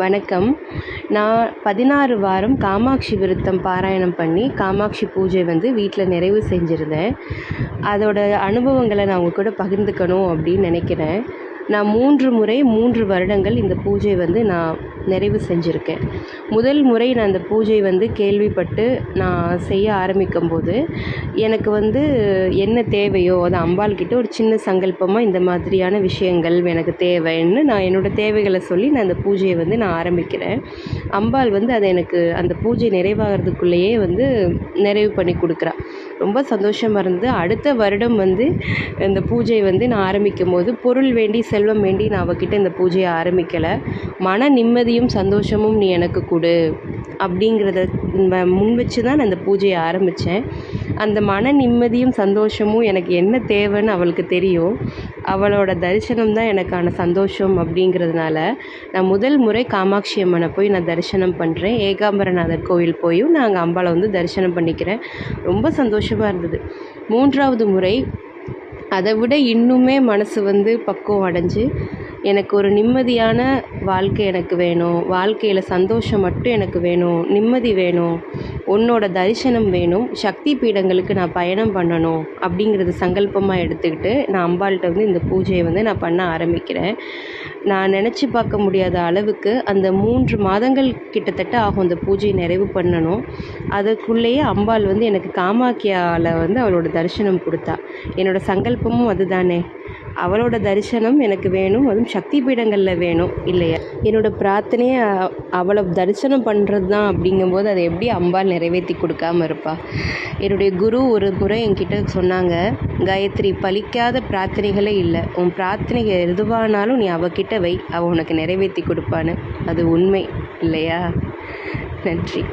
வணக்கம். நான் 16 வாரம் காமாட்சி விரதம் பாராயணம் பண்ணி, காமாட்சி பூஜை வீட்டில் நிறைவு செஞ்சுருந்தேன். அதோட அனுபவங்களை நான் உங்க கூட பகிர்ந்துக்கணும் அப்படின்னு நினைக்கிறேன். நான் 3 முறை 3 வருடங்கள் இந்த பூஜை நான் நிறைவு செஞ்சுருக்கேன். முதல் முறை நான் இந்த பூஜை கேள்விப்பட்டு நான் செய்ய ஆரம்பிக்கும்போது, எனக்கு என்ன தேவையோ அது அம்பாள்கிட்ட ஒரு சின்ன சங்கல்பமாக இந்த மாதிரியான விஷயங்கள் எனக்கு தேவைன்னு நான் என்னோடய தேவைகளை சொல்லி நான் இந்த பூஜையை நான் ஆரம்பிக்கிறேன். அம்பாள் அதை எனக்கு அந்த பூஜை நிறைவாகிறதுக்குள்ளேயே நிறைவு பண்ணி கொடுக்குறா. ரொம்ப சந்தோஷமாக இருந்தது. அடுத்த வருடம் இந்த பூஜை நான் ஆரம்பிக்கும்போது பொருள் வேண்டி செல்வம் வேண்டி நான் அவகிட்ட இந்த பூஜையை ஆரம்பிக்கலை. மன நிம்மதியும் சந்தோஷமும் நீ எனக்கு கொடு அப்படிங்கிறத முன் வச்சு தான் நான் இந்த பூஜையை ஆரம்பித்தேன். அந்த மன நிம்மதியும் சந்தோஷமும் எனக்கு என்ன தேவைன்னு அவளுக்கு தெரியும். அவளோட தரிசனம் தான் எனக்கான சந்தோஷம் அப்படிங்கிறதுனால நான் முதல் முறை காமாட்சி அம்மனை போய் நான் தரிசனம் பண்ணுறேன். ஏகாம்பரநாதர் கோவில் போயும் நான் அங்கே அம்பாளை தரிசனம் பண்ணிக்கிறேன். ரொம்ப சந்தோஷமாக இருந்தது. 3வது முறை அதை விட இன்னுமே மனசு பக்குவம் அடைஞ்சு, எனக்கு ஒரு நிம்மதியான வாழ்க்கை எனக்கு வேணும், வாழ்க்கையில் சந்தோஷம் மட்டும் எனக்கு வேணும், நிம்மதி வேணும், உன்னோட தரிசனம் வேணும், சக்தி பீடங்களுக்கு நான் பயணம் பண்ணணும் அப்படிங்கிறது சங்கல்பமாக எடுத்துக்கிட்டு நான் அம்பாள்கிட்ட இந்த பூஜையை நான் பண்ண ஆரம்பிக்கிறேன். நான் நினச்சி பார்க்க முடியாத அளவுக்கு அந்த 3 மாதங்கள் கிட்டத்தட்ட ஆகும் அந்த பூஜையை நிறைவு பண்ணணும். அதுக்குள்ளேயே அம்பாள் எனக்கு காமாக்கியாவில் அவளோட தரிசனம் கொடுத்தா. என்னோடய சங்கல்பமும் அதுதானே, அவளோட தரிசனம் எனக்கு வேணும், அதுவும் சக்தி பீடங்களில் வேணும் இல்லையா. என்னோடய பிரார்த்தனையை அவளை தரிசனம் பண்ணுறது தான். அப்படிங்கும்போது அதை எப்படி அம்பாள் நிறைவேற்றி கொடுக்காமல் இருப்பா. என்னுடைய குரு ஒரு முறை என்கிட்ட சொன்னாங்க, காயத்ரி, பலிக்காத பிரார்த்தனைகளே இல்லை, உன் பிரார்த்தனை எதுவானாலும் நீ அவகிட்ட வை, அவள் உனக்கு நிறைவேற்றி கொடுப்பான்னு. அது உண்மை இல்லையா? நன்றி.